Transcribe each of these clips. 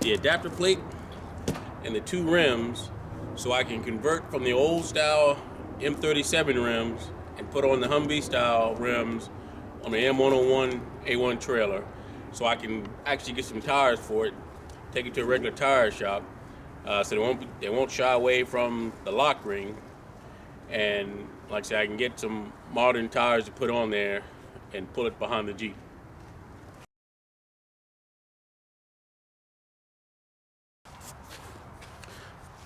the adapter plate and the two rims so I can convert from the old style M37 rims and put on the Humvee style rims on the M101A1 trailer, so I can actually get some tires for it, take it to a regular tire shop, so they won't shy away from the lock ring. And like I said, I can get some modern tires to put on there and pull it behind the Jeep.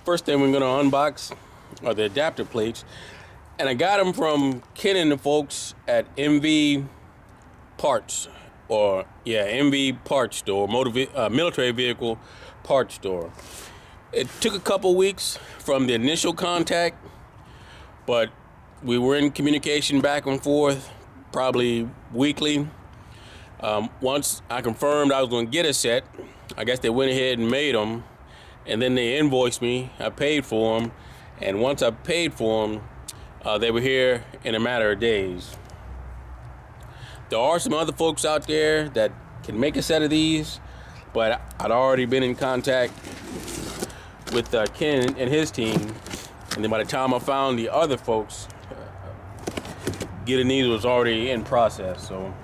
First thing we're gonna unbox are the adapter plates, and I got them from Ken and the folks at MVParts Store, military vehicle parts store. It took a couple weeks from the initial contact, but we were in communication back and forth, probably weekly. Once I confirmed I was going to get a set, I guess they went ahead and made them, and then they invoiced me. I paid for them, and once I paid for them, they were here in a matter of days. There are some other folks out there that can make a set of these, but I'd already been in contact with Ken and his team, and then by the time I found the other folks, getting these was already in process. So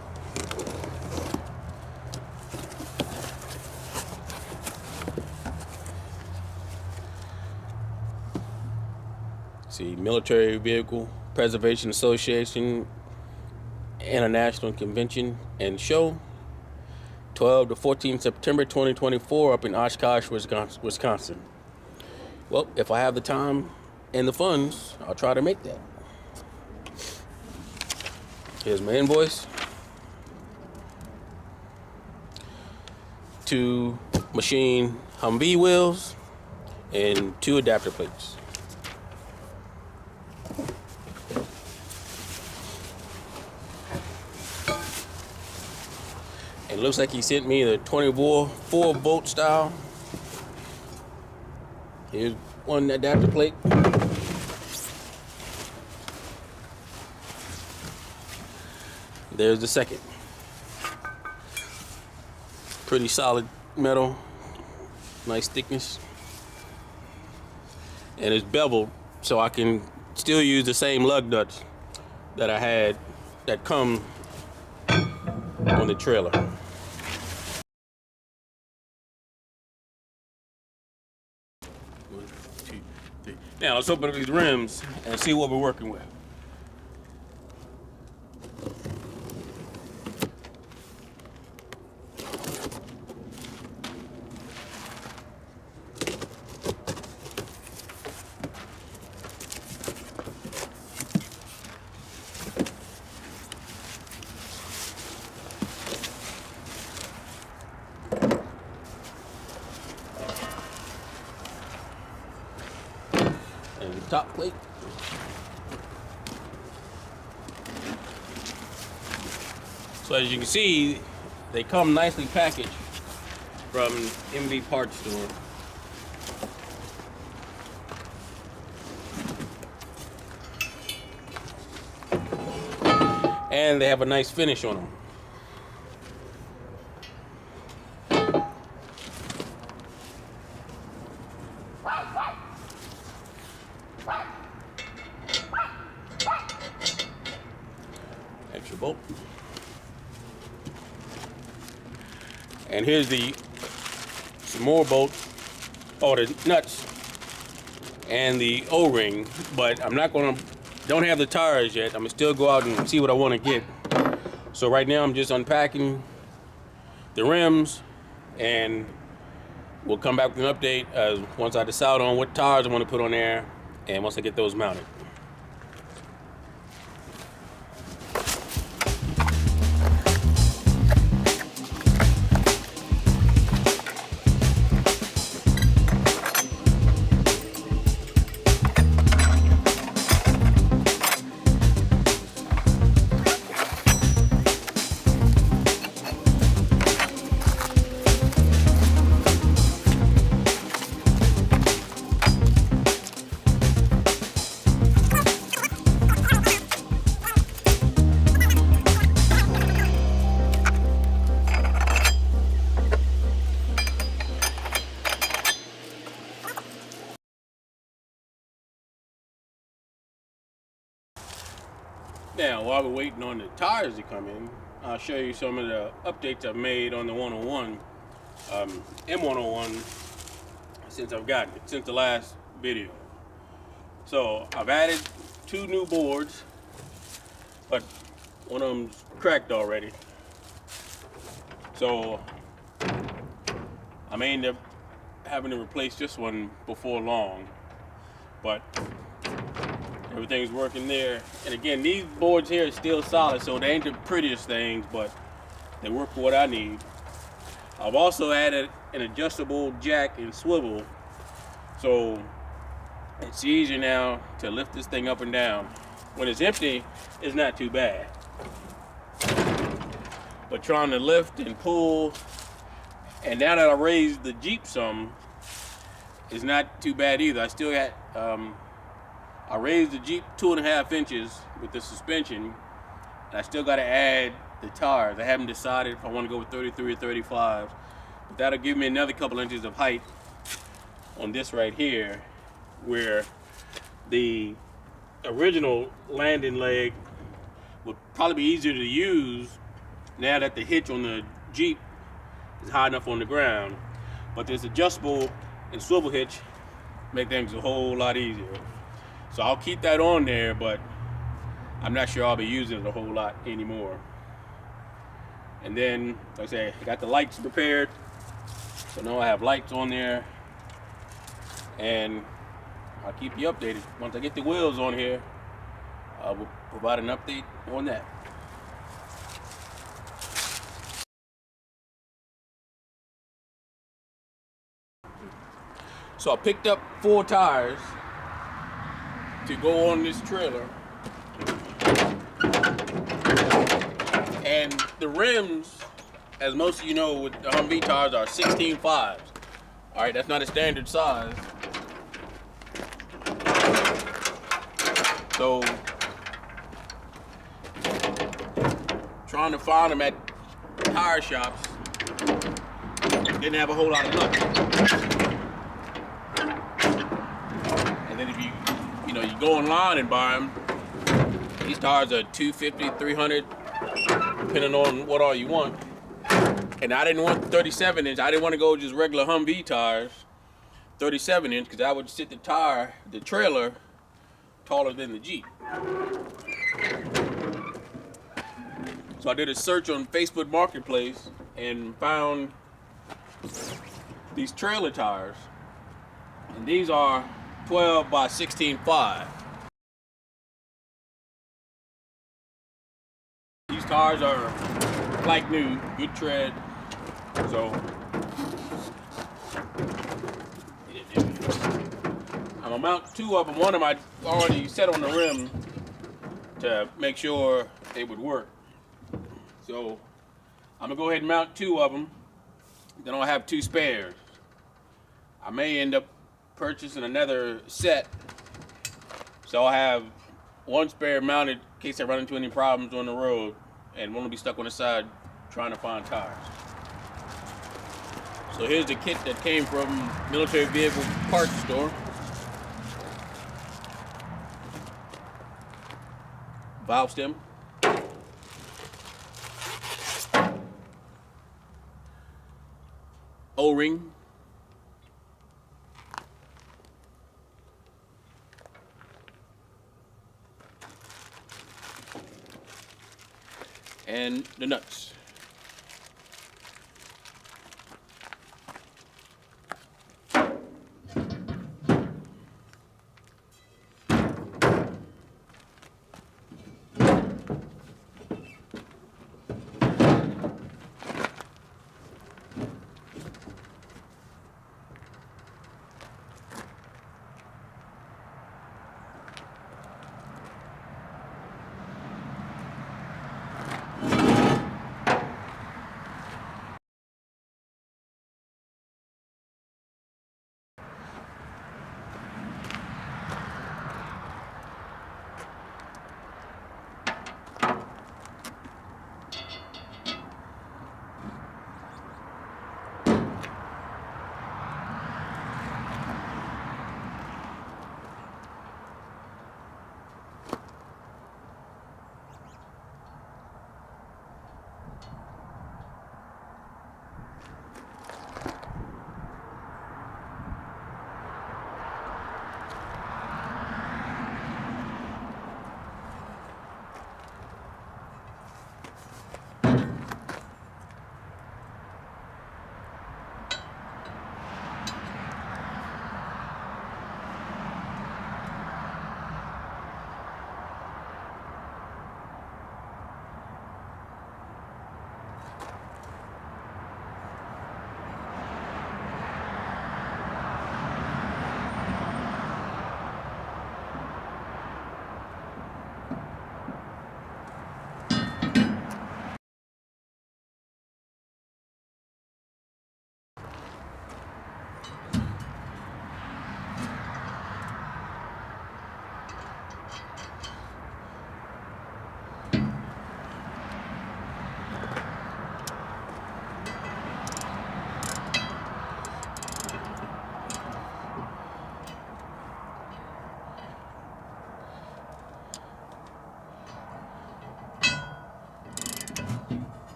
see, Military Vehicle Preservation Association International Convention and Show, 12 to 14 September 2024 up in Oshkosh, Wisconsin. Well, if I have the time and the funds, I'll try to make that. Here's my invoice. 2 machine Humvee wheels and 2 adapter plates. It looks like he sent me the 24 volt style. Here's one adapter plate. There's the second. Pretty solid metal, nice thickness. And it's beveled, so I can still use the same lug nuts that I had that come on the trailer. Now let's open up these rims and see what we're working with. And the top plate. So as you can see, they come nicely packaged from MVParts Store. And they have a nice finish on them. Extra bolt. And here's some more bolts, the nuts and the O-ring, but don't have the tires yet. I'm gonna still go out and see what I want to get. So right now I'm just unpacking the rims, and we'll come back with an update once I decide on what tires I want to put on there, and once I get those mounted. Now, while we're waiting on the tires to come in, I'll show you some of the updates I've made on the 101, M101, since I've gotten it, since the last video. So I've added 2 new boards, but one of them's cracked already. So I may end up having to replace this one before long, but everything's working there. And again, these boards here are still solid, so they ain't the prettiest things, but they work for what I need. I've also added an adjustable jack and swivel, so it's easier now to lift this thing up and down. When it's empty, it's not too bad. But trying to lift and pull, and now that I raised the Jeep some, it's not too bad either. I still got, I raised the Jeep 2.5 inches with the suspension, and I still got to add the tires. I haven't decided if I want to go with 33 or 35, but that'll give me another couple inches of height on this right here, where the original landing leg would probably be easier to use now that the hitch on the Jeep is high enough on the ground. But this adjustable and swivel hitch make things a whole lot easier. So I'll keep that on there, but I'm not sure I'll be using it a whole lot anymore. And then, like I say, I got the lights prepared. So now I have lights on there, and I'll keep you updated. Once I get the wheels on here, I will provide an update on that. So I picked up 4 tires to go on this trailer. And the rims, as most of you know, with the Humvee tires are 16.5s. All right, that's not a standard size. So, trying to find them at tire shops, didn't have a whole lot of luck. And then if you go online and buy them, these tires are $250, $300, depending on what all you want. And I didn't want 37 inch. I didn't want to go just regular Humvee tires, 37 inch, because I would sit the trailer, taller than the Jeep. So I did a search on Facebook Marketplace and found these trailer tires. And these are 12 by 16.5. These tires are like new, good tread. So I'm gonna mount 2 of them. One of them I already set on the rim to make sure they would work. So I'm gonna go ahead and mount 2 of them. Then I'll have 2 spares. I may end up purchasing another set, so I'll have 1 spare mounted in case I run into any problems on the road, and won't be stuck on the side trying to find tires. So here's the kit that came from Military Vehicle Parts Store. Valve stem, O-ring, and the nuts.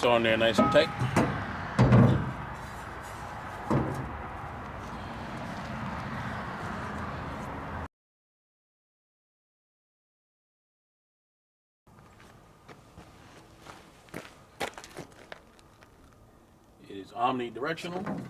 nuts on there nice and tight. It is omnidirectional.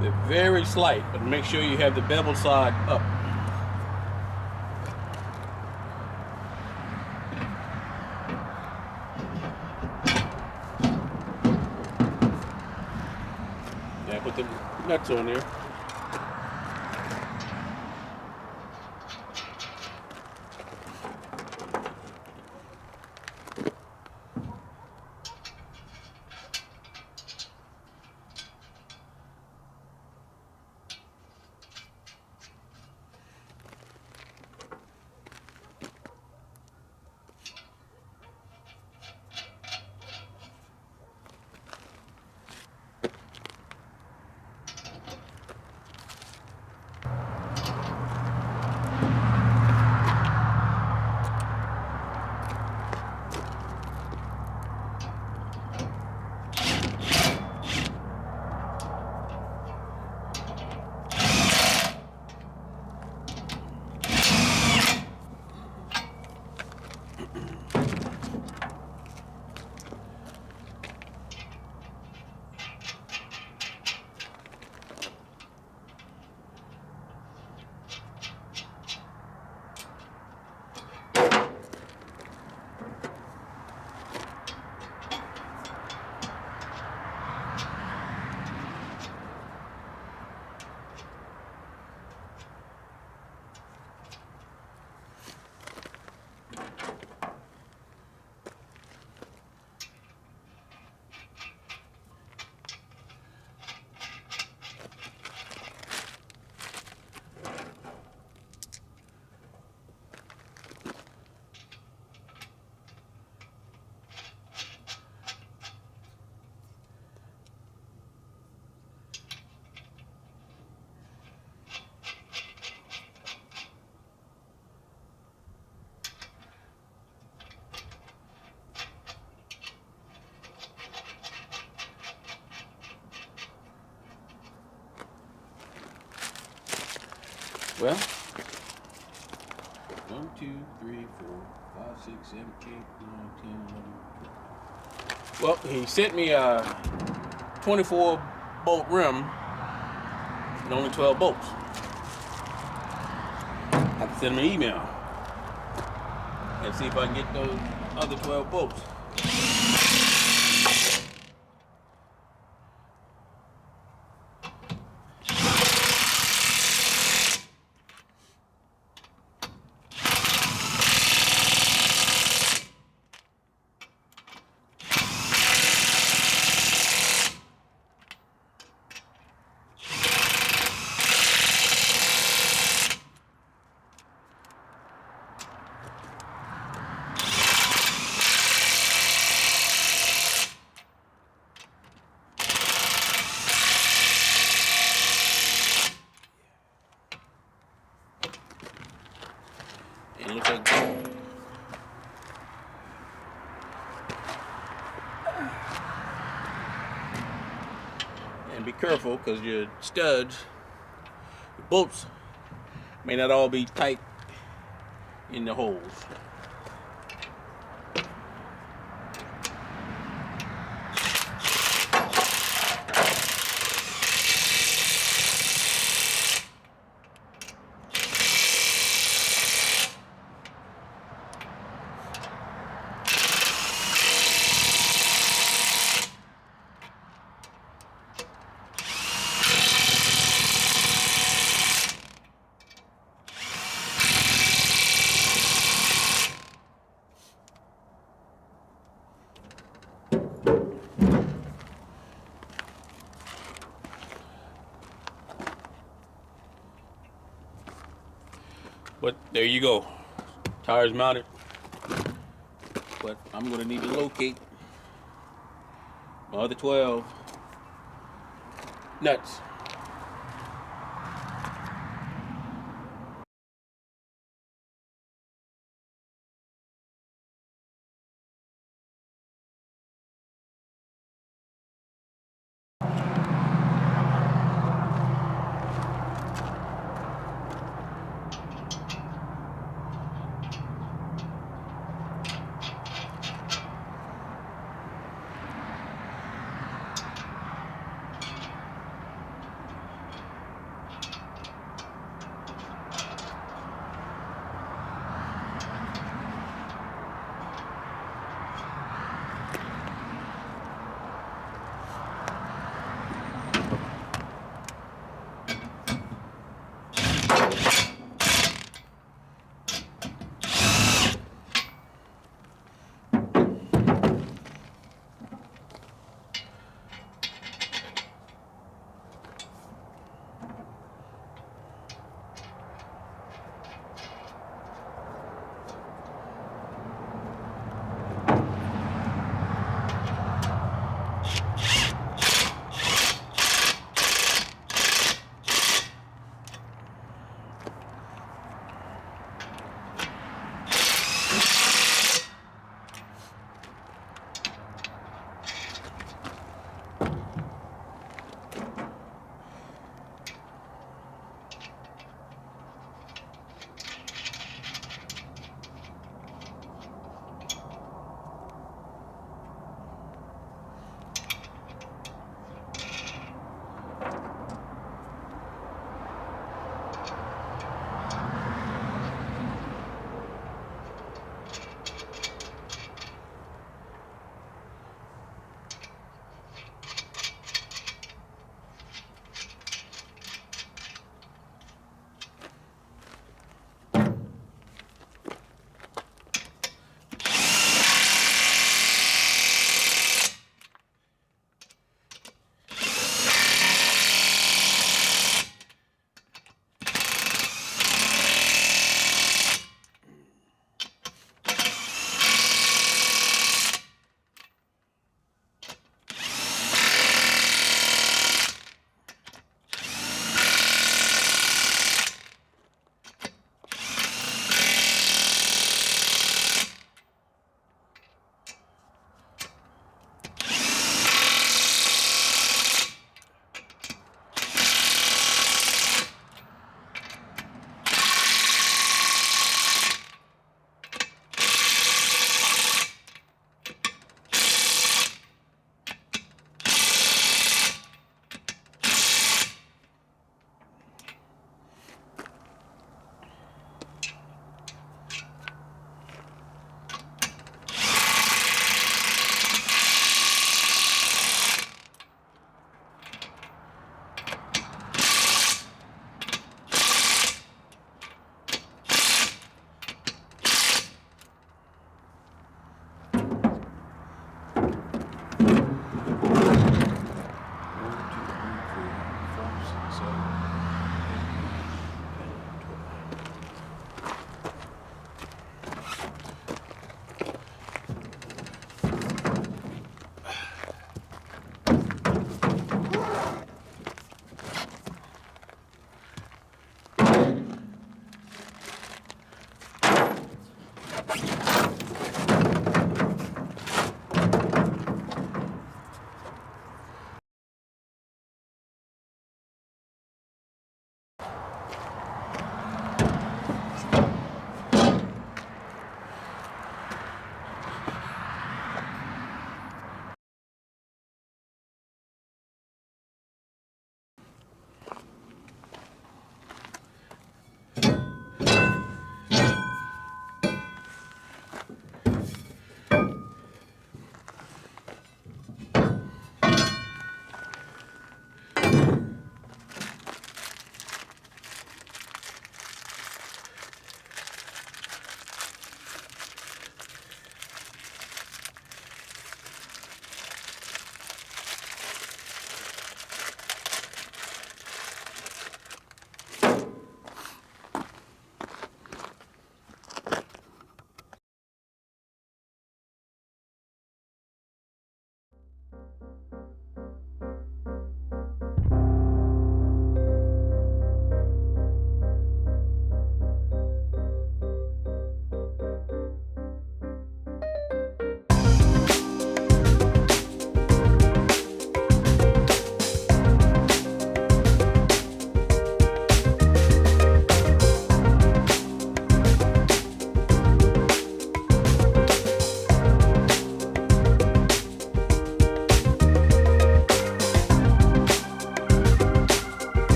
They're very slight, but make sure you have the bevel side up. Yeah, put the nuts on there. Well, 1, 2, 3, 4, 5, 6, 7, 8, 9, 10, 11, 12. Well, he sent me a 24 bolt rim and only 12 bolts. I have to send him an email and see if I can get those other 12 bolts. It looks like. And be careful, because your studs, your bolts, may not all be tight in the holes. But there you go. Tires mounted. But I'm going to need to locate my other 12 nuts.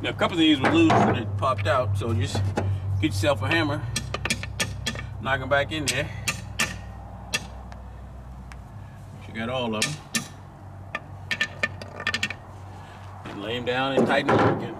Now, a couple of these were loose and it popped out, so just get yourself a hammer, knock them back in there. You got all of them. And lay them down and tighten them up again.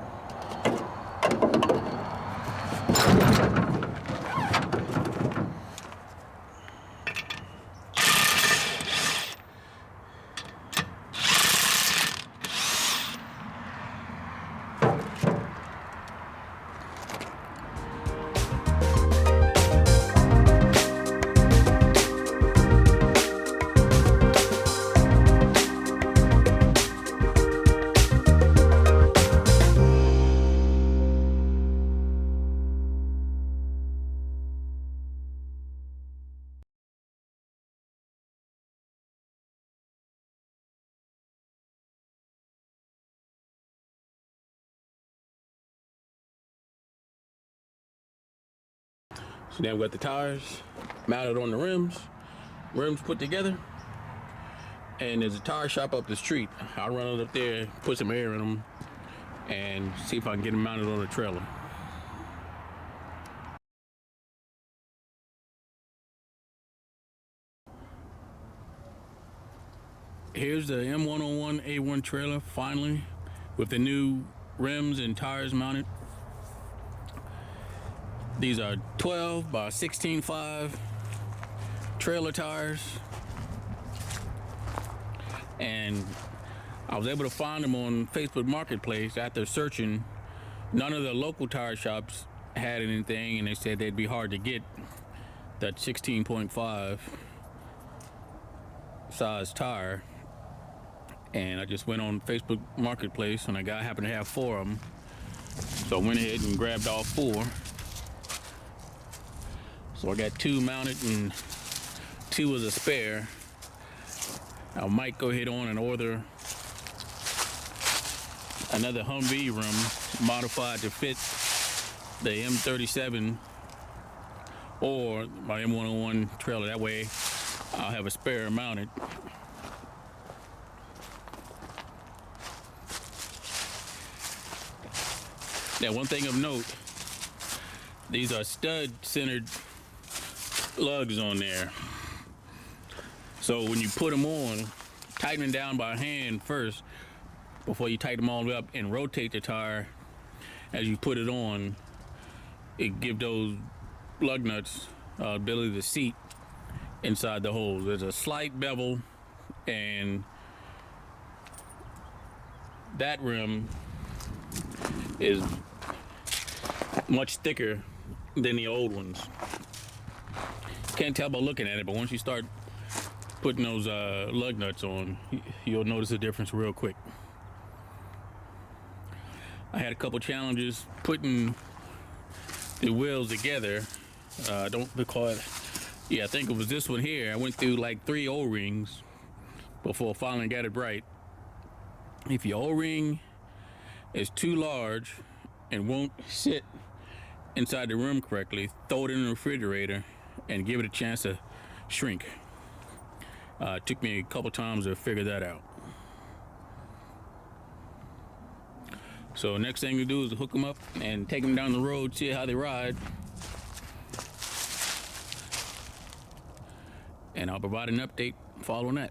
So now we got the tires mounted on the rims put together, and there's a tire shop up the street. I'll run it up there, put some air in them, and see if I can get them mounted on the trailer. Here's the M101A1 trailer, finally, with the new rims and tires mounted. These are 12 by 16.5 trailer tires, and I was able to find them on Facebook Marketplace after searching. None of the local tire shops had anything, and they said they'd be hard to get that 16.5 size tire. And I just went on Facebook Marketplace, and a guy happened to have 4 of them, so I went ahead and grabbed all 4. So I got 2 mounted and 2 as a spare. I might go ahead on and order another Humvee rim modified to fit the M37 or my M101 trailer. That way I'll have a spare mounted. Now, one thing of note, these are stud-centered lugs on there. So when you put them on, tighten them down by hand first before you tighten them all the way up, and rotate the tire as you put it on. It gives those lug nuts ability to seat inside the holes. There's a slight bevel, and that rim is much thicker than the old ones. Can't tell by looking at it, but once you start putting those lug nuts on, you'll notice a difference real quick. I had a couple challenges putting the wheels together. I don't recall it. Yeah, I think it was this one here. I went through like 3 O-rings before finally got it right. If your O-ring is too large and won't sit inside the rim correctly, throw it in the refrigerator and give it a chance to shrink. It took me a couple times to figure that out. So next thing to do is hook them up and take them down the road, see how they ride. And I'll provide an update following that.